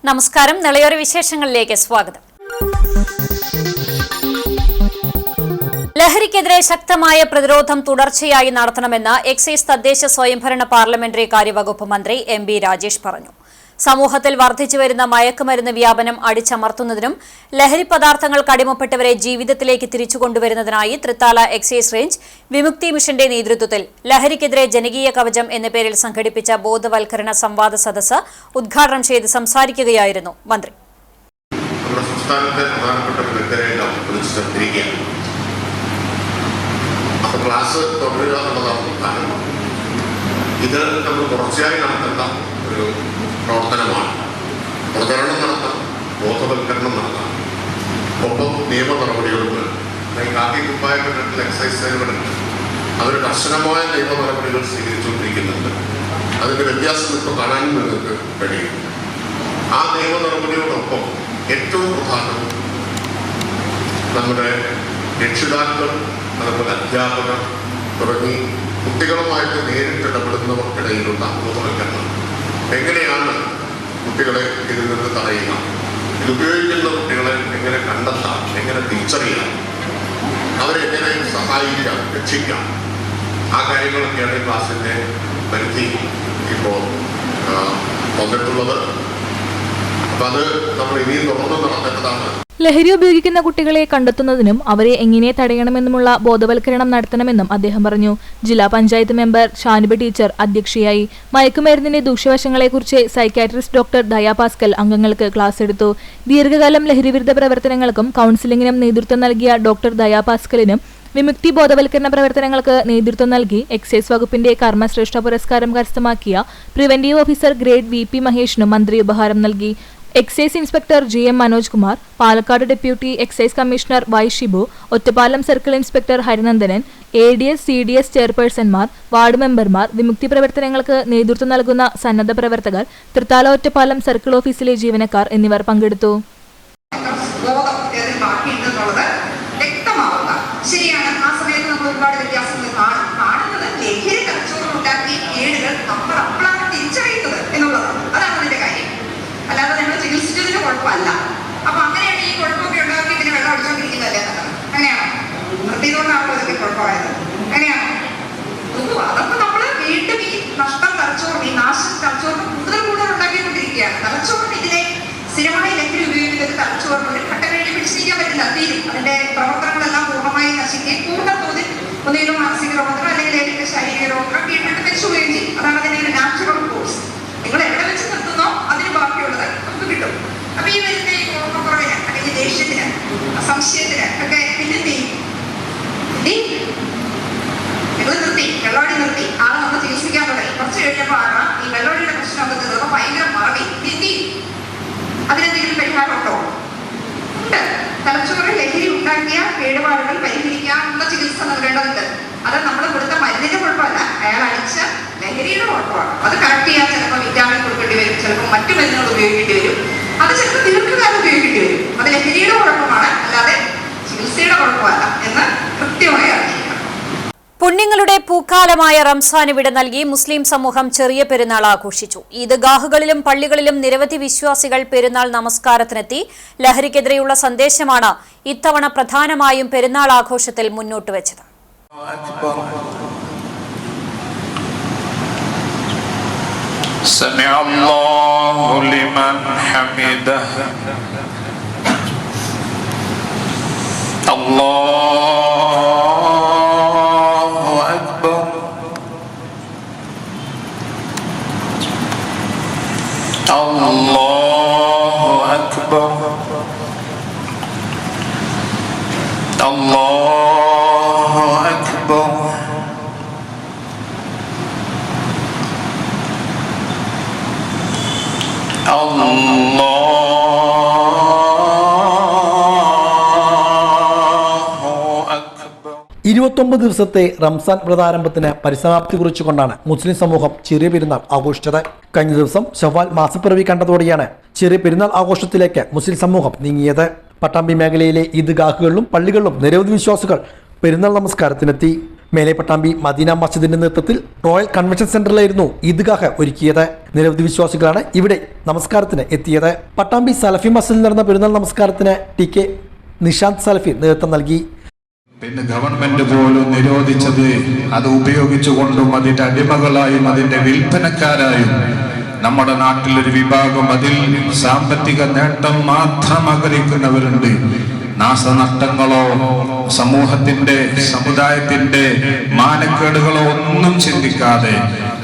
നമസ്കാരം. നിളയോര വിശേഷങ്ങളിലേക്ക് സ്വാഗതം. ലഹരിക്കെതിരെ ശക്തമായ പ്രതിരോധം തുടർച്ചയായി നടത്തണമെന്ന് എക്സൈസ് തദ്ദേശ സ്വയംഭരണ പാർലമെന്ററി കാര്യവകുപ്പ് മന്ത്രി എം.ബി. രാജേഷ് പറഞ്ഞു. സമൂഹത്തിൽ വർദ്ധിച്ചുവരുന്ന മയക്കുമരുന്ന് വ്യാപനം അടിച്ചമർത്തുന്നതിനും ലഹരി പദാർത്ഥങ്ങൾക്ക് അടിമപ്പെട്ടവരെ ജീവിതത്തിലേക്ക് തിരിച്ചുകൊണ്ടുവരുന്നതിനായി തൃത്താല എക്സൈസ് റേഞ്ച് വിമുക്തി മിഷന്റെ നേതൃത്വത്തിൽ ലഹരിക്കെതിരെ ജനകീയ കവചം എന്ന പേരിൽ സംഘടിപ്പിച്ച ബോധവൽക്കരണ സംവാദ സദസ്സ് ഉദ്ഘാടനം ചെയ്ത് സംസാരിക്കുകയായിരുന്നു മന്ത്രി. ഇത് നമ്മൾ തുടർച്ചയായി നടത്തേണ്ട ഒരു പ്രവർത്തനമാണ്. പ്രചരണം നടത്താം, ബോധവൽക്കരണം നടത്താം, ഒപ്പം നിയമ നടപടികളുണ്ട്. കാക്കി കുപ്പായ ഘട്ടത്തിൽ എക്സൈസ് സേനകളുണ്ട്. അവർ കർശനമായ നിയമ നടപടികൾ സ്വീകരിച്ചുകൊണ്ടിരിക്കുന്നുണ്ട്. അതിൻ്റെ വ്യത്യാസം ഇപ്പോൾ കാണാനും നിങ്ങൾക്ക് കഴിയും. ആ നിയമ നടപടിയോടൊപ്പം ഏറ്റവും പ്രധാനം നമ്മുടെ രക്ഷിതാക്കൾ, അതുപോലെ അധ്യാപകർ തുടങ്ങി കുട്ടികളുമായിട്ട് നേരിട്ട് ഇടപെടുന്നവർക്കിടയിലുള്ള ബോധവൽക്കരണം. എങ്ങനെയാണ് കുട്ടികളെ ഇതിൽ നിന്ന് തടയുക, ഇത് ഉപയോഗിക്കുന്ന കുട്ടികളെ എങ്ങനെ കണ്ടെത്താം, എങ്ങനെ തിരിച്ചറിയാം, അവരെങ്ങനെ സഹായിക്കാം, രക്ഷിക്കാം, ആ കാര്യങ്ങളൊക്കെയാണ് ക്ലാസിൻ്റെ പരിധി ഇപ്പോൾ വന്നിട്ടുള്ളത്. അപ്പം അത് നമ്മൾ ഇനിയും തുടർന്ന് നടത്തേണ്ടതാണ്. ലഹരി ഉപയോഗിക്കുന്ന കുട്ടികളെ കണ്ടെത്തുന്നതിനും അവരെ എങ്ങനെ തടയണമെന്നുമുള്ള ബോധവൽക്കരണം നടത്തണമെന്നും അദ്ദേഹം പറഞ്ഞു. ജില്ലാ പഞ്ചായത്ത് മെമ്പർ ഷാനിബ ടീച്ചർ അധ്യക്ഷയായി. മയക്കുമരുന്നിന്റെ ദൂഷ്യവശങ്ങളെക്കുറിച്ച് സൈക്യാട്രിസ്റ്റ് ഡോക്ടർ ദയാ പാസ്കൽ അംഗങ്ങൾക്ക് ക്ലാസ് എടുത്തു. ദീർഘകാലം ലഹരിവിരുദ്ധ പ്രവർത്തനങ്ങൾക്കും കൌൺസിലിംഗിനും നേതൃത്വം നൽകിയ ഡോക്ടർ ദയാ പാസ്കലിനും വിമുക്തി ബോധവൽക്കരണ പ്രവർത്തനങ്ങൾക്ക് നേതൃത്വം നൽകി എക്സൈസ് വകുപ്പിന്റെ കർമ്മശ്രേഷ്ഠ പുരസ്കാരം കരസ്ഥമാക്കിയ പ്രിവന്റീവ് ഓഫീസർ ഗ്രേഡ് വി.പി. മഹേഷിനും മന്ത്രി ഉപഹാരം നൽകി. Excise inspector G M. Manoj Kumar, Palakkad deputy excise commissioner Y. Shibu, Ottapalam circle inspector Harinandanan, ADS, CDS ചെയർപേഴ്സൺമാർ, വാർഡ് മെമ്പർമാർ, വിമുക്തി പ്രവർത്തനങ്ങൾക്ക് നേതൃത്വം നൽകുന്ന സന്നദ്ധ പ്രവർത്തകർ, തൃത്താല ഒറ്റപ്പാലം സർക്കിൾ ഓഫീസിലെ ജീവനക്കാർ എന്നിവർ പങ്കെടുത്തു. ശരിയാണ്, ആ സമയത്ത് നമ്മൾ ഒരുപാട് വ്യത്യാസങ്ങൾ കാണുന്നത്. ലഹരി തലച്ചോറ് ഉണ്ടാക്കിയ കേടുകൾ നമ്മൾ അപ്പോഴാണ് തിരിച്ചറിയുന്നത് എന്നുള്ളതാണ്. അതാണ് അതിന്റെ കാര്യം. അല്ലാതെ നമ്മൾ ചികിത്സിച്ചതിന് കുഴപ്പമല്ല. അപ്പൊ അങ്ങനെയാണ് ഈ കുഴപ്പമൊക്കെ ഉണ്ടാക്കി ഇതിന് വെള്ളം അടിച്ചോണ്ടിരിക്കുന്നതല്ലേ എന്നുള്ളത്. അങ്ങനെയാണോ? നിർത്തിയതുകൊണ്ടാണല്ലോ ഇതൊക്കെ കുഴപ്പമായത്. അങ്ങനെയാണോ? അതൊക്കെ നമ്മൾ വീണ്ടും ഈ നഷ്ടം തലച്ചോറിന്, ഈ നാശം തലച്ചോറിന് കൂടുതൽ ഉണ്ടാക്കിക്കൊണ്ടിരിക്കുകയാണ്. തലച്ചോറിന് ഇതിനെ സ്ഥിരമായി ലഹരി ഉപയോഗിക്കുന്നത് തലച്ചോറിന് ഒരു ഘട്ടം കഴിഞ്ഞ് പിടിച്ചിരിക്കാൻ പറ്റില്ല, തീരും. അതിന്റെ പ്രവർത്തനങ്ങളെല്ലാം പൂർണ്ണമായി നശിക്കുകയും പൂർണ്ണ തോതിൽ ഒന്നിലും മാനസിക രോഗത്തിനോ അല്ലെങ്കിൽ ഏതെങ്കിലും ശാരീരിക രോഗത്തിനോ വീണ്ടും വെച്ചുകയും ചെയ്യും. അതാണ് അതിന്റെ ഒരു നാച്ചുറൽ കോഴ്സ്. നിങ്ങൾ എവിടെ വെച്ച് നിർത്തുന്നോ അതിന് ബാക്കിയുള്ളത് നമുക്ക് കിട്ടും. അപ്പൊ ഈ വരുന്ന ഈ ഓർമ്മക്കുറവിന് അല്ലെങ്കിൽ ദേഷ്യത്തിന്, സംശയത്തിന് ഒക്കെ പിന്നെന്ത് ചെയ്യും? നിങ്ങൾ നിർത്തി, വെള്ളോടി നിർത്തി, ആളെ നമ്മൾ ചികിത്സിക്കാൻ തുടങ്ങി. കുറച്ച് കഴിഞ്ഞപ്പോഴാണ് ഈ വെള്ളോടിയുടെ പ്രശ്നമൊക്കെ തീർന്നപ്പോൾ ഭയങ്കര മറവി. എന്ത് ചെയ്യും? അതിനെന്തെങ്കിലും പരിഹാരമുണ്ടോ? ഉണ്ട്. തലച്ചോറിൽ ലഹരി ഉണ്ടാക്കിയ കേടുപാടുകൾ പരിഹരിക്കാനുള്ള ചികിത്സ നൽകേണ്ടതുണ്ട്. അത് നമ്മൾ കൊടുത്ത മരുന്നിന്റെ കുഴപ്പമല്ല, അയാൾ അടിച്ച ലഹരിയുടെ കുഴപ്പമാണ്. അത് കറക്റ്റ് ചെയ്യാൻ ചിലപ്പോൾ വിറ്റാമിൻ കൊടുക്കേണ്ടി വരും, ചിലപ്പോൾ മറ്റു മരുന്നുകൾ ഉപയോഗിക്കേണ്ടി വരും, അത് ചിലപ്പോൾ ദീർഘകാലം ഉപയോഗിക്കേണ്ടി വരും. അത് ലഹരിയുടെ കുഴപ്പമാണ്, അല്ലാതെ ചികിത്സയുടെ കുഴപ്പമല്ല എന്ന് കൃത്യമായി അറിയിക്കണം. പുണ്യങ്ങളുടെ പൂക്കാലമായ റംസാന് വിട നൽകി മുസ്ലിം സമൂഹം ചെറിയ പെരുന്നാൾ ആഘോഷിച്ചു. ഈദ്ഗാഹുകളിലും പള്ളികളിലും നിരവധി വിശ്വാസികൾ പെരുന്നാൾ നമസ്കാരത്തിനെത്തി. ലഹരിക്കെതിരെയുള്ള സന്ദേശമാണ് ഇത്തവണ പ്രധാനമായും പെരുന്നാൾ ആഘോഷത്തിൽ മുന്നോട്ട് വെച്ചത്. Allahu Akbar, Allahu Akbar, Allahu Akbar. 29 ദിവസത്തെ റംസാൻ വ്രതാരംഭത്തിന് പരിസമാപ്തി കുറിച്ചുകൊണ്ടാണ് മുസ്ലിം സമൂഹം ചെറിയ പെരുന്നാൾ ആഘോഷിച്ചത്. കഴിഞ്ഞ ദിവസം ശവ്വാൽ മാസപ്പിറവി കണ്ടതോടെയാണ് ചെറിയ പെരുന്നാൾ ആഘോഷത്തിലേക്ക് മുസ്ലിം സമൂഹം നീങ്ങിയത്. പട്ടാമ്പി മേഖലയിലെ ഈദ്ഗാഹുകളിലും പള്ളികളിലും നിരവധി വിശ്വാസികൾ പെരുന്നാൾ നമസ്കാരത്തിനെത്തി. മേലെ പട്ടാമ്പി മദീന മസ്ജിദിന്റെ നേതൃത്വത്തിൽ റോയൽ കൺവെൻഷൻ സെന്ററിലായിരുന്നു ഈദ്ഗാഹ് ഒരുക്കിയത്. നിരവധി വിശ്വാസികളാണ് ഇവിടെ നമസ്കാരത്തിന് എത്തിയത്. പട്ടാമ്പി സലഫി മസ്ജിദിൽ നടന്ന പെരുന്നാൾ നമസ്കാരത്തിന് TK നിഷാന്ത് സലഫി നേതൃത്വം നൽകി. പിന്നെ ഗവൺമെന്റ് പോലും നിരോധിച്ചത് അത് ഉപയോഗിച്ചുകൊണ്ടും അതിന്റെ അടിമകളായും അതിന്റെ വിൽപ്പനക്കാരായും നമ്മുടെ നാട്ടിലൊരു വിഭാഗം അതിൽ സാമ്പത്തിക നേട്ടം മാത്രം ആഗ്രഹിക്കുന്നവരുണ്ട്. നാശനഷ്ടങ്ങളോ സമൂഹത്തിന്റെ സമുദായത്തിന്റെ മാനക്കേടുകളോ ഒന്നും ചിന്തിക്കാതെ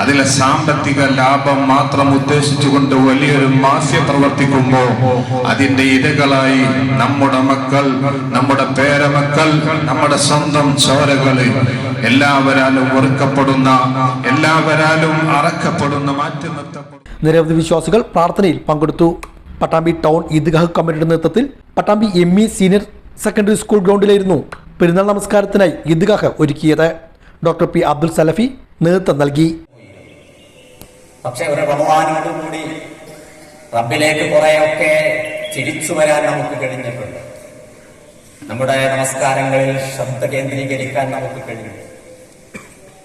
അതിലെ സാമ്പത്തിക ലാഭം മാത്രം ഉദ്ദേശിച്ചുകൊണ്ട് വലിയൊരു മാഫിയ പ്രവർത്തിക്കുമ്പോൾ അതിന്റെ ഇരകളായി നമ്മുടെ മക്കൾ, നമ്മുടെ പേരമക്കൾ, നമ്മുടെ സ്വന്തം ചോരകള് എല്ലാവരാലും വെറുക്കപ്പെടുന്ന, എല്ലാവരാലും അറക്കപ്പെടുന്ന, മാറ്റി നിർത്തപ്പെടുന്ന നിരവധി വിശ്വാസികൾ പ്രാർത്ഥനയിൽ പങ്കെടുത്തു. പട്ടാമ്പി ടൗൺ ഈദ്ഗാഹ് കമ്മിറ്റിയുടെ നേതൃത്വത്തിൽ Pattambi ME senior secondary school ഗ്രൗണ്ടിലായിരുന്നു പെരുന്നാൾ നമസ്കാരത്തിനായി ഈദ്ഗാഹ് ഒരുക്കിയത്. ഡോക്ടർ P അബ്ദുൽ സലഫി നേതൃത്വം നൽകി. പക്ഷെ ഒരു റമദാനോടുകൂടി റബ്ബിലേക്ക് കുറെയൊക്കെ തിരിച്ചു വരാൻ നമുക്ക് കഴിഞ്ഞിട്ടുണ്ട്. നമ്മുടെ നമസ്കാരങ്ങളിൽ ശ്രദ്ധ കേന്ദ്രീകരിക്കാൻ നമുക്ക് കഴിഞ്ഞു.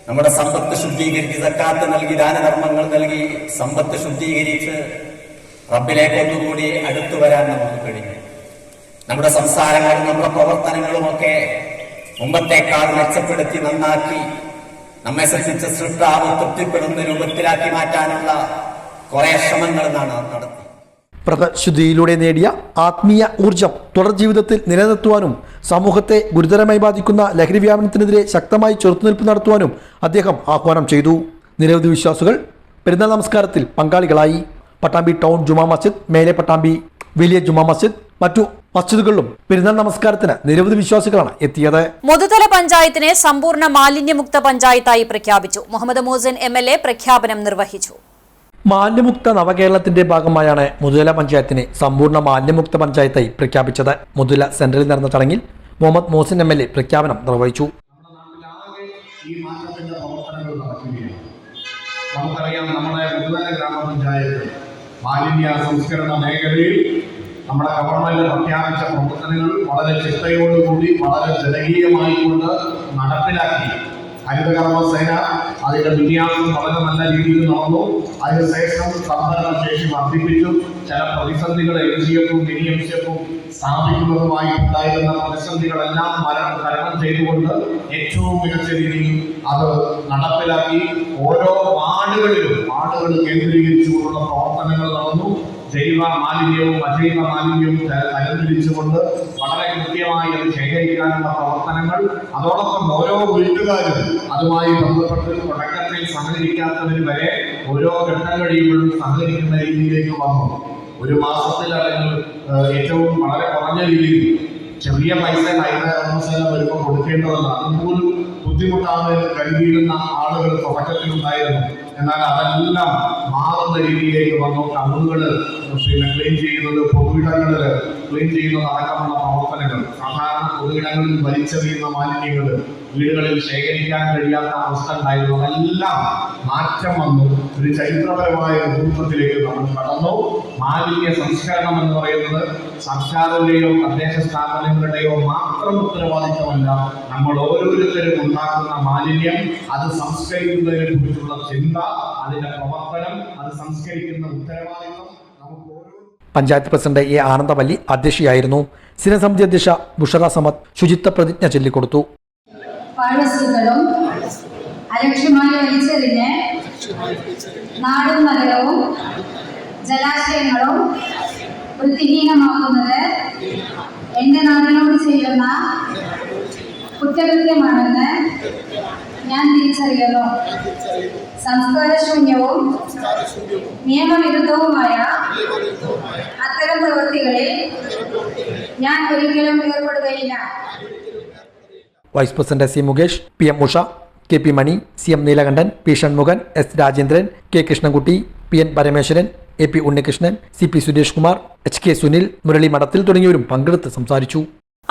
നമ്മുടെ സമ്പത്ത് ശുദ്ധീകരിച്ച് സക്കാത്ത് നൽകി, ദാനധർമ്മങ്ങൾ നൽകി സമ്പത്ത് ശുദ്ധീകരിച്ച് റബ്ബിലേക്ക് ഒന്നുകൂടി അടുത്തു വരാൻ നമുക്ക് കഴിഞ്ഞു. നമ്മുടെ സംസാരങ്ങളും നമ്മുടെ പ്രവർത്തനങ്ങളുമൊക്കെ മുമ്പത്തേക്കാൾ മെച്ചപ്പെടുത്തി നന്നാക്കി നമ്മെ സൃഷ്ടിച്ച സൃഷ്ടാവ് തൃപ്തിപ്പെടുന്ന രൂപത്തിലാക്കി മാറ്റാനുള്ള കുറെ ശ്രമങ്ങൾ നടത്തി. വ്രതശുദ്ധിയിലൂടെ നേടിയ ആത്മീയ ഊർജം തുടർ ജീവിതത്തിൽ നിലനിർത്തുവാനും സമൂഹത്തെ ഗുരുതരമായി ബാധിക്കുന്ന ലഹരി വ്യാപനത്തിനെതിരെ ശക്തമായി ചെറുത്തുനിൽപ്പ് നടത്തുവാനും അദ്ദേഹം ആഹ്വാനം ചെയ്തു. നിരവധി വിശ്വാസികൾ പെരുന്നാൾ നമസ്കാരത്തിൽ പങ്കാളികളായി. പട്ടാമ്പി ടൗൺ ജുമാ മസ്ജിദ്, മേലെ പട്ടാമ്പി വലിയ ജുമാ മസ്ജിദ്, മറ്റു മസ്ജിദുകളിലും പെരുന്നാൾ നമസ്കാരത്തിന് നിരവധി വിശ്വാസികളാണ് എത്തിയത്. മുതുതല പഞ്ചായത്തിനെ സമ്പൂർണ്ണ മാലിന്യമുക്ത പഞ്ചായത്തായി പ്രഖ്യാപിച്ചു. മുഹമ്മദ് മോസിൻ MLA പ്രഖ്യാപനം നിർവഹിച്ചു. മാലിന്യമുക്ത നവകേരളത്തിന്റെ ഭാഗമായാണ് മുതുതല പഞ്ചായത്തിനെ സമ്പൂർണ്ണ മാലിന്യമുക്ത പഞ്ചായത്തായി പ്രഖ്യാപിച്ചത്. മുതുതല സെന്ററിൽ നടന്ന ചടങ്ങിൽ മുഹമ്മദ് മോസിൻ MLA പ്രഖ്യാപനം നിർവഹിച്ചു. നമുക്കറിയാം, നമ്മുടെ മുതുതല ഗ്രാമപഞ്ചായത്ത് മാലിന്യ സംസ്കരണ മേഖലയിൽ നമ്മുടെ ഗവൺമെന്റ് പ്രഖ്യാപിച്ച പ്രവർത്തനങ്ങൾ വളരെ ചിട്ടയോടുകൂടി വളരെ ജനകീയമായിക്കൊണ്ട് നടപ്പിലാക്കി. ഹരിതകർമ്മസേന അതിന്റെ വിന്യാസം വളരെ നല്ല രീതിയിൽ നടന്നു. അതിനുശേഷം സംഭരണ ശേഷി വർദ്ധിപ്പിച്ചു. ചില പ്രതിസന്ധികൾ LGFും NEMCFും സ്ഥാപിക്കുന്നതുമായി ഉണ്ടായിരുന്ന പ്രതിസന്ധികളെല്ലാം തരണം ചെയ്തുകൊണ്ട് ഏറ്റവും മികച്ച രീതിയിൽ അത് നടപ്പിലാക്കി. ഓരോ വാർഡുകൾ കേന്ദ്രീകരിച്ചുകൊണ്ടുള്ള പ്രവർത്തനങ്ങൾ നടന്നു. ജൈവ മാലിന്യവും അജൈവ മാലിന്യവും തരംതിരിച്ചുകൊണ്ട് വളരെ കൃത്യമായി അത് ശേഖരിക്കാനുള്ള പ്രവർത്തനങ്ങൾ, അതോടൊപ്പം ഓരോ വീട്ടുകാരും അതുമായി ബന്ധപ്പെട്ട് തുടക്കത്തിൽ സഹകരിക്കാത്തവർ വരെ ഓരോ ഘട്ടം കഴിയുമ്പോഴും സഹകരിക്കുന്ന രീതിയിലേക്ക് വന്നു. ഒരു മാസത്തിൽ അല്ലെങ്കിൽ ഏറ്റവും വളരെ കുറഞ്ഞ രീതിയിൽ ചെറിയ പൈസ ഹരിതകർമ്മസേന വരുമ്പോൾ കൊടുക്കേണ്ടതല്ല. അതുപോലും ബുദ്ധിമുട്ടാണ് കരുതിയിരുന്ന ആളുകൾ തുടക്കത്തിലുണ്ടായിരുന്നു. എന്നാൽ അതെല്ലാം മാറുന്ന രീതിയിലേക്ക് വന്നു. ടൗണുകൾ ക്ലീൻ ചെയ്യുന്നത്, പൊതുയിടങ്ങളിൽ ക്ലീൻ ചെയ്യുന്നത് അടക്കമുള്ള പ്രവർത്തനങ്ങൾ, സാധാരണ പൊതുയിടങ്ങളിൽ വലിച്ചെറിയുന്ന മാലിന്യങ്ങൾ വീടുകളിൽ ശേഖരിക്കാൻ കഴിയാത്ത അവസ്ഥ ഉണ്ടായിരുന്നു. അതെല്ലാം മാറ്റം വന്നു. ഒരു ചരിത്രപരമായ രൂപത്തിലേക്ക് നമ്മൾ കടന്നു. മാലിന്യ സംസ്കരണം എന്ന് പറയുന്നത് സർക്കാരിന്റെയോ തദ്ദേശ സ്ഥാപനങ്ങളുടെയോ മാത്രം ഉത്തരവാദിത്തമല്ല. നമ്മൾ ഓരോരുത്തരും ഉണ്ടാക്കുന്ന മാലിന്യം അത് സംസ്കരിക്കുന്നതിനെ കുറിച്ചുള്ള ചിന്ത, അതിന്റെ പ്രവർത്തനം, അത് സംസ്കരിക്കുന്ന ഉത്തരവാദിത്തം നമുക്ക് ഓരോ. പഞ്ചായത്ത് പ്രസിഡന്റ് A ആനന്ദവല്ലി അധ്യക്ഷയായിരുന്നു. സ്ഥിരസമിതി അധ്യക്ഷ ബുഷറ സമദ് ശുചിത്വ പ്രതിജ്ഞ ചൊല്ലിക്കൊടുത്തു. പാഴ്വസ്തുക്കളും അലക്ഷ്യമായി വലിച്ചെറിഞ്ഞ് നാടും നഗരവും ജലാശയങ്ങളും വൃത്തിഹീനമാക്കുന്നത് എന്റെ നാടിനോട് ചെയ്യുന്ന കുറ്റകൃത്യമാണെന്ന് ഞാൻ തിരിച്ചറിയുന്നു. സംസ്കാരശൂന്യവും നിയമവിരുദ്ധവുമായ അത്തരം പ്രവൃത്തികളിൽ ഞാൻ ഒരിക്കലും ഏർപ്പെടുകയില്ല. Vice president C Mukesh, PM Usha, KP Mani, CM Neelakandan, P Shanmughan, S Rajendran, K Krishnankutty, PN Parameswaran, AP Unnikrishnan, CP Suresh Kumar, HK Sunil, Murali Madathil തുടങ്ങിയവരും പങ്കെടുത്ത് സംസാരിച്ചു.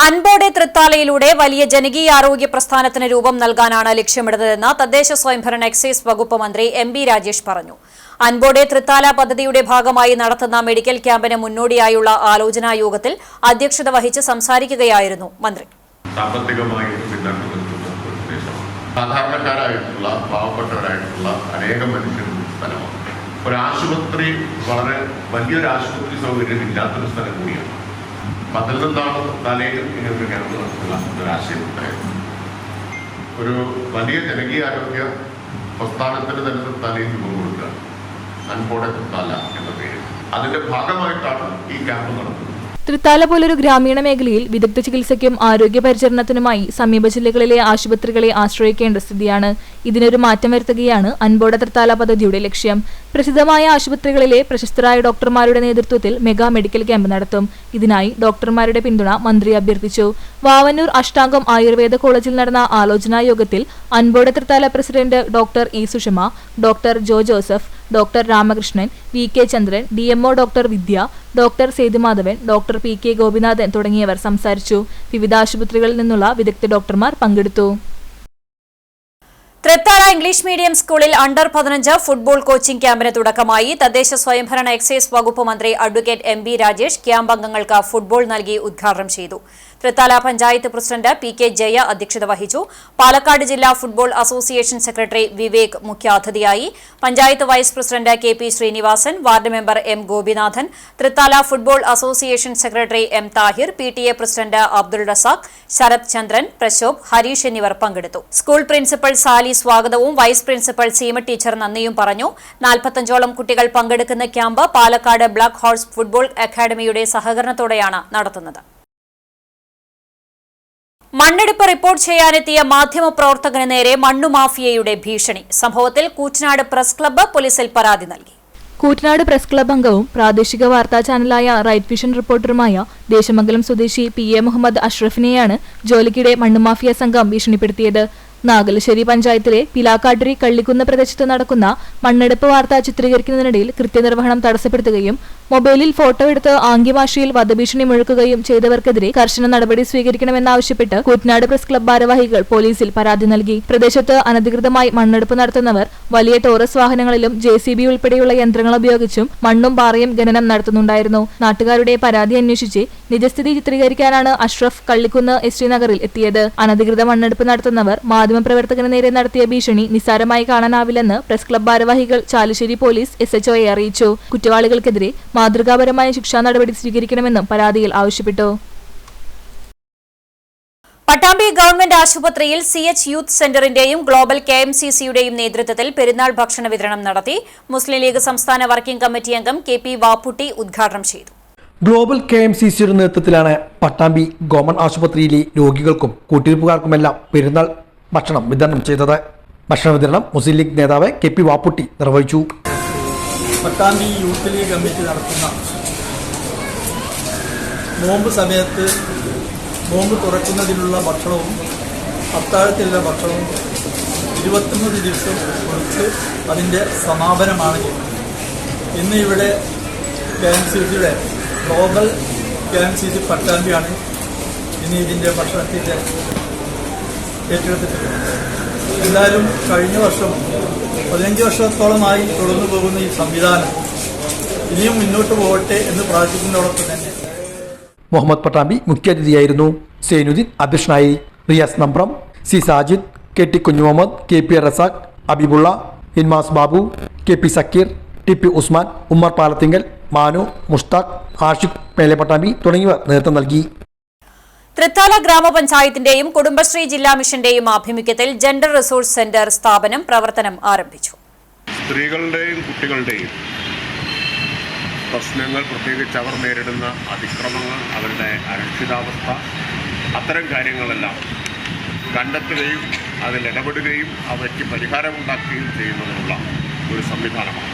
അൻപോടെ തൃത്താലയിലൂടെ വലിയ ജനകീയാരോഗ്യ പ്രസ്ഥാനത്തിന് രൂപം നൽകാനാണ് ലക്ഷ്യമിടുന്നതെന്ന് തദ്ദേശ സ്വയംഭരണ എക്സൈസ് വകുപ്പ് മന്ത്രി എം ബി രാജേഷ് പറഞ്ഞു. അൻപോടെ തൃത്താല പദ്ധതിയുടെ ഭാഗമായി നടത്തുന്ന മെഡിക്കൽ ക്യാമ്പിന് മുന്നോടിയായുള്ള ആലോചനാ യോഗത്തിൽ അധ്യക്ഷത വഹിച്ച് സംസാരിക്കുകയായിരുന്നു മന്ത്രി. സാമ്പത്തികമായി സാധാരണക്കാരായിട്ടുള്ള പാവപ്പെട്ടവരായിട്ടുള്ള അനേകം മനുഷ്യരുടെ സ്ഥലമാണ്. ഒരു ആശുപത്രി വളരെ വലിയൊരു ആശുപത്രി സൗകര്യം ഇല്ലാത്തൊരു സ്ഥലം കൂടിയാണ്. അതിൽ നിന്നാണ് തലയിൽ ഇങ്ങനൊരു ക്യാമ്പ് നടത്തുക ഒരാശയം ഉണ്ടായിരുന്നു. ഒരു വലിയ ജനകീയാരോഗ്യ പ്രസ്ഥാനത്തിന് തന്നെ തലയിൽ രൂപം കൊടുക്കുക, അൻപോടെ തൃത്താല എന്ന പേര്. അതിന്റെ ഭാഗമായിട്ടാണ് ഈ ക്യാമ്പ് നടത്തുന്നത്. തൃത്താല പോലൊരു ഗ്രാമീണ മേഖലയിൽ വിദഗ്ധ ചികിത്സയ്ക്കും ആരോഗ്യ പരിചരണത്തിനുമായി സമീപ ജില്ലകളിലെ ആശുപത്രികളെ ആശ്രയിക്കേണ്ട സ്ഥിതിയാണ്. ഇതിനൊരു മാറ്റം വരുത്തുകയാണ് അൻപോടെ തൃത്താല പദ്ധതിയുടെ ലക്ഷ്യം. പ്രസിദ്ധമായ ആശുപത്രികളിലെ പ്രശസ്തരായ ഡോക്ടർമാരുടെ നേതൃത്വത്തിൽ മെഗാ മെഡിക്കൽ ക്യാമ്പ് നടത്തും. ഇതിനായി ഡോക്ടർമാരുടെ പിന്തുണ മന്ത്രി അഭ്യർത്ഥിച്ചു. വാവന്നൂർ അഷ്ടാംഗം ആയുർവേദ കോളേജിൽ നടന്ന ആലോചനാ യോഗത്തിൽ Anpode Thrithala president doctor E Sushama, doctor Jo Joseph, doctor Ramakrishnan, V K Chandran, DMO doctor Vidya, doctor Sethumadhavan, doctor PK Gopinathan തുടങ്ങിയവർ സംസാരിച്ചു. വിവിധ ആശുപത്രികളിൽ നിന്നുള്ള വിദഗ്ധ ഡോക്ടർമാർ പങ്കെടുത്തു. തൃത്താല ഇംഗ്ലീഷ് മീഡിയം സ്കൂളിൽ അണ്ടർ 15 ഫുട്ബോൾ കോച്ചിംഗ് ക്യാമ്പിന് തുടക്കമായി. തദ്ദേശ സ്വയംഭരണ എക്സൈസ് വകുപ്പ് മന്ത്രി advocate M B Rajesh camp അംഗങ്ങൾക്ക് ഫുട്ബോൾ നൽകി ഉദ്ഘാടനം ചെയ്തു. തൃത്താല പഞ്ചായത്ത് പ്രസിഡന്റ് PK ജയ അധ്യക്ഷത വഹിച്ചു. പാലക്കാട് ജില്ലാ ഫുട്ബോൾ അസോസിയേഷൻ സെക്രട്ടറി വിവേക് മുഖ്യാതിഥിയായി. Panchayat vice president KP Sreenivasan, ward member M Gopinathan, Thrithala football association secretary M Thahir, PTA president Abdul Razak, Sarath Chandran, Prashobh, Harish എന്നിവർ പങ്കെടുത്തു. സ്കൂൾ പ്രിൻസിപ്പൽ സാലി സ്വാഗതവും വൈസ് പ്രിൻസിപ്പൽ സീമ ടീച്ചർ നന്ദിയും പറഞ്ഞു. 45ഓളം കുട്ടികൾ പങ്കെടുക്കുന്ന camp Palakkad black horse football അക്കാദമിയുടെ സഹകരണത്തോടെയാണ് നടത്തുന്നത്. മണ്ണെടുപ്പ് റിപ്പോർട്ട് ചെയ്യാനെത്തിയ മാധ്യമപ്രവർത്തകന് നേരെ മണ്ണുമാഫിയയുടെ ഭീഷണി. സംഭവത്തിൽ കൂറ്റനാട് പ്രസ് ക്ലബ്ബ് പോലീസിൽ പരാതി നൽകി. കൂറ്റനാട് പ്രസ് ക്ലബ്ബ് അംഗവും പ്രാദേശിക വാർത്താ ചാനലായ റൈറ്റ് വിഷൻ റിപ്പോർട്ടറുമായ ദേശമംഗലം സ്വദേശി PA മുഹമ്മദ് അഷ്റഫിനെയാണ് ജോലിക്കിടെ മണ്ണുമാഫിയ സംഘം ഭീഷണിപ്പെടുത്തിയത്. നാഗലശ്ശേരി പഞ്ചായത്തിലെ പിലാക്കാട്ടിരി കള്ളിക്കുന്ന് പ്രദേശത്ത് നടക്കുന്ന മണ്ണെടുപ്പ് വാർത്ത ചിത്രീകരിക്കുന്നതിനിടയിൽ കൃത്യനിർവഹണം തടസ്സപ്പെടുത്തുകയും മൊബൈലിൽ ഫോട്ടോ എടുത്ത് ആംഗ്യഭാഷയിൽ വധഭീഷണി മുഴക്കുകയും ചെയ്തവർക്കെതിരെ കർശന നടപടി സ്വീകരിക്കണമെന്നാവശ്യപ്പെട്ട് കൂറ്റനാട് പ്രസ് ക്ലബ്ബ് ഭാരവാഹികൾ പോലീസിൽ പരാതി നൽകി. പ്രദേശത്ത് അനധികൃതമായി മണ്ണെടുപ്പ് നടത്തുന്നവർ വലിയ ടോറസ് വാഹനങ്ങളിലും JCB ഉൾപ്പെടെയുള്ള യന്ത്രങ്ങൾ ഉപയോഗിച്ചും മണ്ണും പാറയും ഖനനം നടത്തുന്നുണ്ടായിരുന്നു. നാട്ടുകാരുടെ പരാതി അന്വേഷിച്ച് നിജസ്ഥിതി ചിത്രീകരിക്കാനാണ് അഷ്റഫ് കള്ളിക്കുന്ന് ST നഗറിൽ എത്തിയത്. അനധികൃത മണ്ണെടുപ്പ് നടത്തുന്നവർ മാധ്യമപ്രവർത്തകന് നേരെ നടത്തിയ ഭീഷണി നിസ്സാരമായി കാണാനാവില്ലെന്ന് പ്രസ് ക്ലബ്ബ് ഭാരവാഹികൾ ചാലുശ്ശേരി പോലീസ് SHOയെ അറിയിച്ചു. കുറ്റവാളികൾക്കെതിരെ മാതൃകാപരമായ ശിക്ഷാ നടപടി സ്വീകരിക്കണമെന്നും പരാതിയിൽ ആവശ്യപ്പെട്ടു. പട്ടാമ്പി ഗവൺമെന്റ് ആശുപത്രിയിൽ CH യൂത്ത് സെന്ററിന്റെയും ഗ്ലോബൽ KMCCയുടെയും നേതൃത്വത്തിൽ പെരുന്നാൾ ഭക്ഷണ വിതരണം നടത്തി. മുസ്ലിം ലീഗ് സംസ്ഥാന വർക്കിംഗ് കമ്മിറ്റി അംഗം KP വാപ്പുട്ടി ഉദ്ഘാടനം ചെയ്തു. ഗ്ലോബൽ KMCCയുടെ നേതൃത്വത്തിലാണ് പട്ടാമ്പി ഗവൺമെന്റ് ആശുപത്രിയിലെ രോഗികൾക്കും കൂട്ടിരിപ്പുകാർക്കുമെല്ലാം പെരുന്നാൾ ഭക്ഷണം വിതരണം ചെയ്തത്. ഭക്ഷണ വിതരണം മുസ്ലിം ലീഗ് നേതാവ് KP വാപ്പുട്ടി നിർവഹിച്ചു. പട്ടാമ്പി യൂത്ത് ലീഗ് കമ്മിറ്റി നടത്തുന്ന നോമ്പ് സമയത്ത് നോമ്പ് തുറക്കുന്നതിനുള്ള ഭക്ഷണവും അത്താഴത്തിലുള്ള ഭക്ഷണവും 29 ദിവസം കൊടുത്ത് അതിൻ്റെ സമാപനമാണ് ചെയ്യുന്നത്. ഇന്ന് ഇവിടെ KMCCയുടെ ഗ്ലോബൽ KMCC പട്ടാമ്പിയാണ് ഇന്ന് ഇതിൻ്റെ ഭക്ഷണത്തിൻ്റെ ഏറ്റെടുത്തിട്ടുള്ളത്. എന്തായാലും കഴിഞ്ഞ വർഷം 15 വർഷത്തോളമായി തുടർന്നു പോകുന്ന ഈ സംവിധാനം ഇനിയും മുന്നോട്ട് പോകട്ടെ എന്ന് പ്രാർത്ഥിക്കുന്നതോടൊപ്പം തന്നെ മുഹമ്മദ് പട്ടാമ്പി മുഖ്യാതിഥിയായിരുന്നു. സൈനുദ്ദീൻ അധ്യക്ഷനായി. Riyas Nambram, C Sajid, KT Kunjumuhammad, KP Razak, അബീബുള്ള, ഇൻമാസ് Babu, KP Zakir, TP Usman, Ummer Palathingal, Manu, Mushtaq, Ashiq Melepattambi തുടങ്ങിയവർ നേതൃത്വം നൽകി. തൃത്താല ഗ്രാമപഞ്ചായത്തിന്റെയും കുടുംബശ്രീ ജില്ലാ മിഷന്റെയും ആഭിമുഖ്യത്തിൽ ജെൻഡർ റിസോഴ്സ് സെന്റർ സ്ഥാപനം പ്രവർത്തനം ആരംഭിച്ചു. സ്ത്രീകളുടെയും കുട്ടികളുടെയും പ്രശ്നങ്ങൾ, പ്രത്യേകിച്ച് അവർ നേരിടുന്ന അതിക്രമങ്ങൾ, അവരുടെ അരക്ഷിതാവസ്ഥ, അത്തരം കാര്യങ്ങളെല്ലാം കണ്ടെത്തുകയും അതിൽ ഇടപെടുകയും അവയ്ക്ക് പരിഹാരമുണ്ടാക്കുകയും ചെയ്യുന്നതിനുള്ള ഒരു സംവിധാനമാണ്.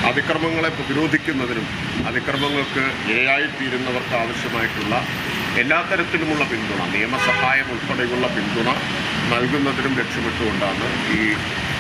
അതിക്രമങ്ങളെ പ്രതിരോധിക്കുന്നതിനും അതിക്രമങ്ങൾക്ക് ഇരയായിത്തീരുന്നവർക്ക് ആവശ്യമായിട്ടുള്ള എല്ലാ തരത്തിലുമുള്ള പിന്തുണ, നിയമസഹായം ഉൾപ്പെടെയുള്ള പിന്തുണ നൽകുന്നതിനും ലക്ഷ്യമിട്ടുകൊണ്ടാണ് ഈ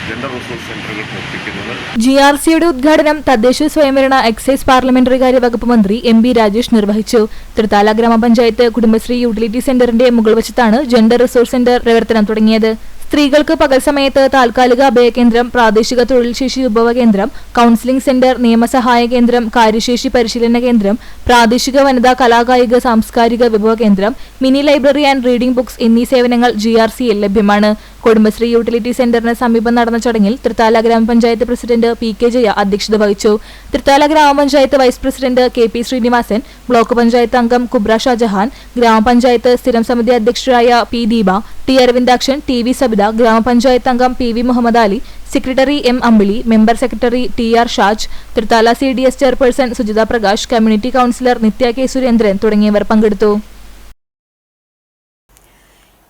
ജെൻഡർ റിസോഴ്സ് സെന്ററുകൾ പ്രവർത്തിക്കുന്നത്. GRCയുടെ ഉദ്ഘാടനം തദ്ദേശ സ്വയംഭരണ എക്സൈസ് പാർലമെന്ററി കാര്യ വകുപ്പ് മന്ത്രി MB രാജേഷ് നിർവഹിച്ചു. തൃത്താല ഗ്രാമപഞ്ചായത്ത് കുടുംബശ്രീ യൂട്ടിലിറ്റി സെന്ററിന്റെ മുകൾ വശത്താണ് ജെൻഡർ റിസോഴ്സ് സെന്റർ പ്രവർത്തനം തുടങ്ങിയത്. സ്ത്രീകൾക്ക് പകൽ സമയത്ത് താൽക്കാലിക അഭയകേന്ദ്രം, പ്രാദേശിക തൊഴിൽ ശേഷി വിഭവ കേന്ദ്രം, കൌൺസിലിംഗ് സെന്റർ, നിയമസഹായ കേന്ദ്രം, കാര്യശേഷി പരിശീലന കേന്ദ്രം, പ്രാദേശിക വനിതാ കലാകായിക സാംസ്കാരിക വിഭവ കേന്ദ്രം, mini library and reading books എന്നീ സേവനങ്ങൾ GRCയിൽ ലഭ്യമാണ്. കുടുംബശ്രീ യൂട്ടിലിറ്റി സെന്ററിന് സമീപം നടന്ന ചടങ്ങിൽ തൃത്താല ഗ്രാമപഞ്ചായത്ത് പ്രസിഡന്റ് PK ജയ അധ്യക്ഷത വഹിച്ചു. തൃത്താല ഗ്രാമപഞ്ചായത്ത് vice president KP Sreenivasan, block panchayat അംഗം കുബ്ര ഷാജഹാൻ, ഗ്രാമപഞ്ചായത്ത് സ്ഥിരം സമിതി അധ്യക്ഷരായ P Deepa, T Aravindakshan, TV Sabitha, ഗ്രാമപഞ്ചായത്ത് അംഗം PV Muhammad Ali, secretary M Ambili, member secretary TR Shaj, Thrithala CDS chairperson Sujitha Prakash, community counsellor Nithya K Surendran തുടങ്ങിയവർ പങ്കെടുത്തു.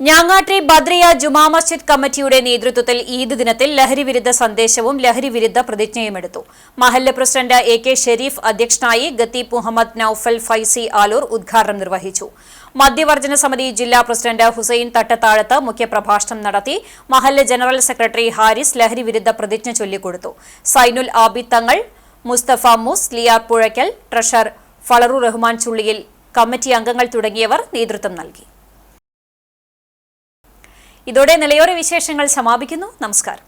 ഞാങ്ങാട്രി ബദ്രിയ ജുമാ മസ്ജിദ് കമ്മിറ്റിയുടെ നേതൃത്വത്തിൽ ഈദ് ദിനത്തിൽ ലഹരിവിരുദ്ധ സന്ദേശവും ലഹരിവിരുദ്ധ പ്രതിജ്ഞയുമെടുത്തു. മഹല്ല് പ്രസിഡന്റ് AK ഷെരീഫ് അധ്യക്ഷനായി ഖത്തീബ് മുഹമ്മദ് നൌഫൽ ഫൈസി ആലൂർ ഉദ്ഘാടനം നിർവഹിച്ചു. മദ്യവർജന സമിതി ജില്ലാ പ്രസിഡന്റ് ഹുസൈൻ തട്ടത്താഴത്ത് മുഖ്യപ്രഭാഷണം നടത്തി. മഹല്ല് ജനറൽ സെക്രട്ടറി ഹാരിസ് ലഹരിവിരുദ്ധ പ്രതിജ്ഞ ചൊല്ലിക്കൊടുത്തു. സൈനുൽ ആബിദ് തങ്ങൾ, മുസ്തഫ മൂസ്, ലിയാർ പുഴയ്ക്കൽ, ട്രഷറർ ഫളറു റഹ്മാൻ ചുള്ളിയിൽ, കമ്മിറ്റി അംഗങ്ങൾ തുടങ്ങിയവർ നേതൃത്വം നൽകി. ഇതോടെ നിലയോര വിശേഷങ്ങൾ സമാപിക്കുന്നു. നമസ്കാരം.